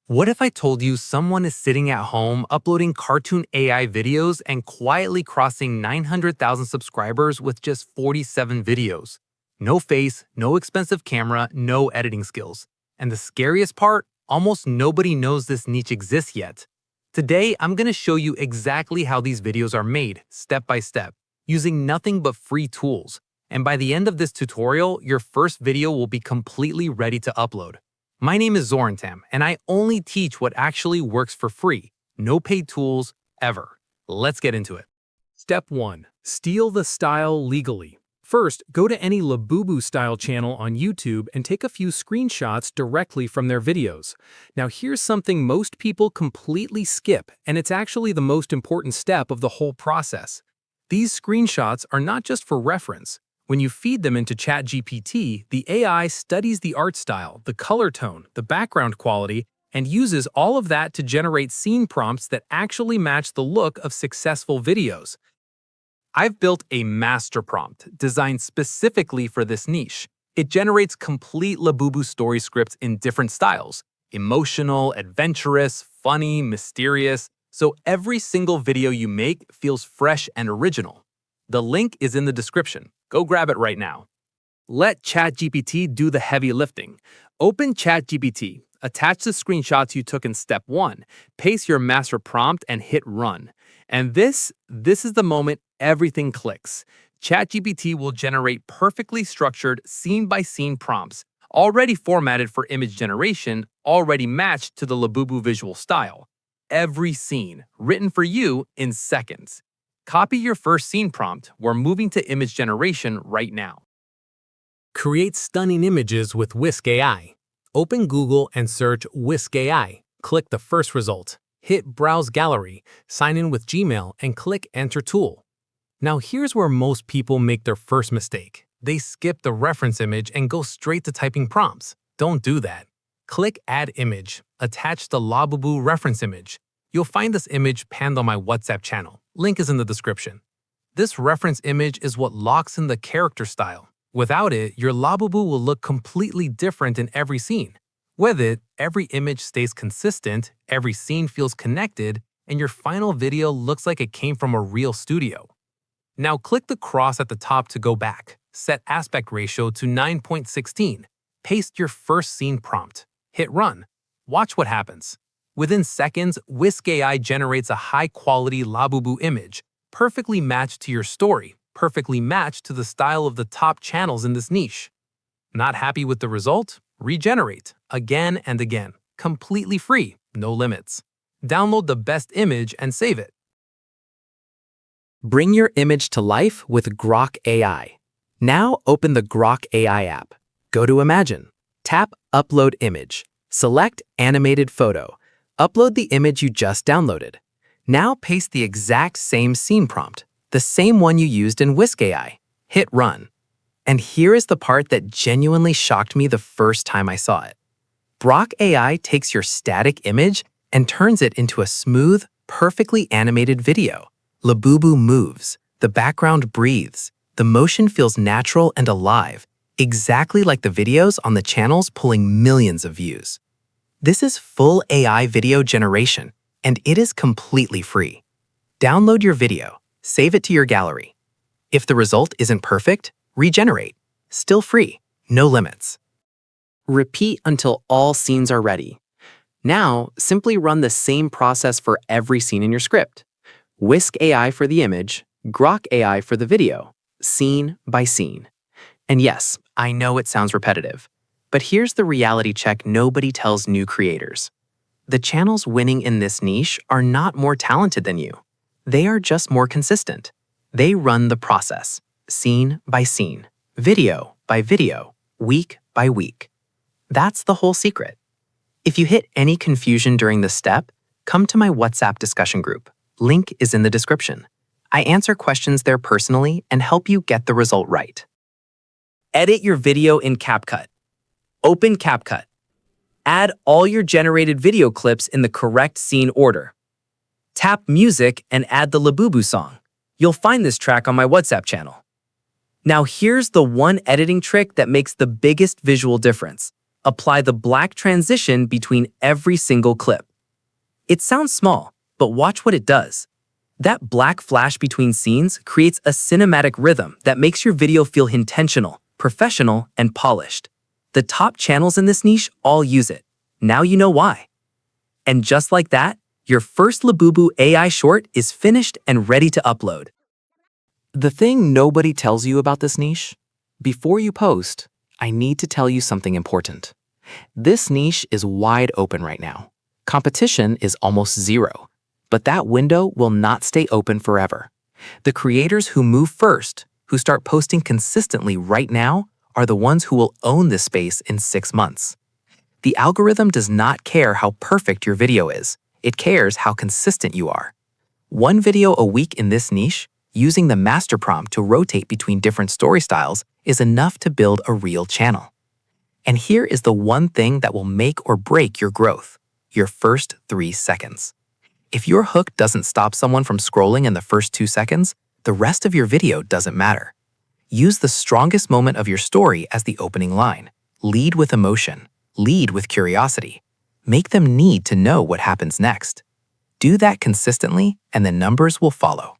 What if I told you someone is sitting at home uploading cartoon AI videos and quietly crossing 900,000 subscribers with just 47 videos? No face, no expensive camera, no editing skills. And the scariest part, almost nobody knows this niche exists yet. Today, I'm going to show you exactly how these videos are made, step by step, using nothing but free tools. And by the end of this tutorial, your first video will be completely ready to upload. My name is Zorantam, and I only teach what actually works for free. No paid tools, ever. Let's get into it. Step 1. Steal the style legally. First, go to any Labubu style channel on YouTube and take a few screenshots directly from their videos. Now here's something most people completely skip, and it's actually the most important step of the whole process. These screenshots are not just for reference. When you feed them into ChatGPT, the AI studies the art style, the color tone, the background quality, and uses all of that to generate scene prompts that actually match the look of successful videos. I've built a master prompt designed specifically for this niche. It generates complete Labubu story scripts in different styles: emotional, adventurous, funny, mysterious, so every single video you make feels fresh and original. The link is in the description. Go grab it right now. Let ChatGPT do the heavy lifting. Open ChatGPT, attach the screenshots you took in step 1, paste your master prompt, and hit run. And this is the moment everything clicks. ChatGPT will generate perfectly structured scene-by-scene prompts, already formatted for image generation, already matched to the Labubu visual style. Every scene, written for you in seconds. Copy your first scene prompt. We're moving to image generation right now. Create stunning images with Whisk AI. Open Google and search Whisk AI. Click the first result. Hit Browse Gallery, sign in with Gmail, and click Enter Tool. Now here's where most people make their first mistake. They skip the reference image and go straight to typing prompts. Don't do that. Click Add Image. Attach the Labubu reference image. You'll find this image panned on my WhatsApp channel. Link is in the description. This reference image is what locks in the character style. Without it, your Labubu will look completely different in every scene. With it, every image stays consistent, every scene feels connected, and your final video looks like it came from a real studio. Now click the cross at the top to go back. Set aspect ratio to 9.16. Paste your first scene prompt. Hit run. Watch what happens. Within seconds, Whisk AI generates a high-quality Labubu image, perfectly matched to your story, perfectly matched to the style of the top channels in this niche. Not happy with the result? Regenerate, again and again, completely free, no limits. Download the best image and save it. Bring your image to life with Grok AI. Now open the Grok AI app. Go to Imagine. Tap Upload Image. Select Animated Photo. Upload the image you just downloaded. Now paste the exact same scene prompt, the same one you used in Whisk AI. Hit Run. And here is the part that genuinely shocked me the first time I saw it. Grok AI takes your static image and turns it into a smooth, perfectly animated video. Labubu moves, the background breathes, the motion feels natural and alive, exactly like the videos on the channels pulling millions of views. This is full AI video generation, and it is completely free. Download your video, save it to your gallery. If the result isn't perfect, regenerate. Still free, no limits. Repeat until all scenes are ready. Now, simply run the same process for every scene in your script. Whisk AI for the image, Grok AI for the video, scene by scene. And yes, I know it sounds repetitive, but here's the reality check nobody tells new creators. The channels winning in this niche are not more talented than you. They are just more consistent. They run the process, scene by scene, video by video, week by week. That's the whole secret. If you hit any confusion during this step, come to my WhatsApp discussion group. Link is in the description. I answer questions there personally and help you get the result right. Edit your video in CapCut. Open CapCut. Add all your generated video clips in the correct scene order. Tap Music and add the Labubu song. You'll find this track on my WhatsApp channel. Now here's the one editing trick that makes the biggest visual difference. Apply the black transition between every single clip. It sounds small, but watch what it does. That black flash between scenes creates a cinematic rhythm that makes your video feel intentional, professional, and polished. The top channels in this niche all use it. Now you know why. And just like that, your first Labubu AI short is finished and ready to upload. The thing nobody tells you about this niche? Before you post, I need to tell you something important. This niche is wide open right now. Competition is almost zero, but that window will not stay open forever. The creators who move first, who start posting consistently right now, are the ones who will own this space in 6 months. The algorithm does not care how perfect your video is. It cares how consistent you are. One video a week in this niche, using the master prompt to rotate between different story styles, is enough to build a real channel. And here is the one thing that will make or break your growth: your first 3 seconds. If your hook doesn't stop someone from scrolling in the first 2 seconds, the rest of your video doesn't matter. Use the strongest moment of your story as the opening line. Lead with emotion. Lead with curiosity. Make them need to know what happens next. Do that consistently, and the numbers will follow.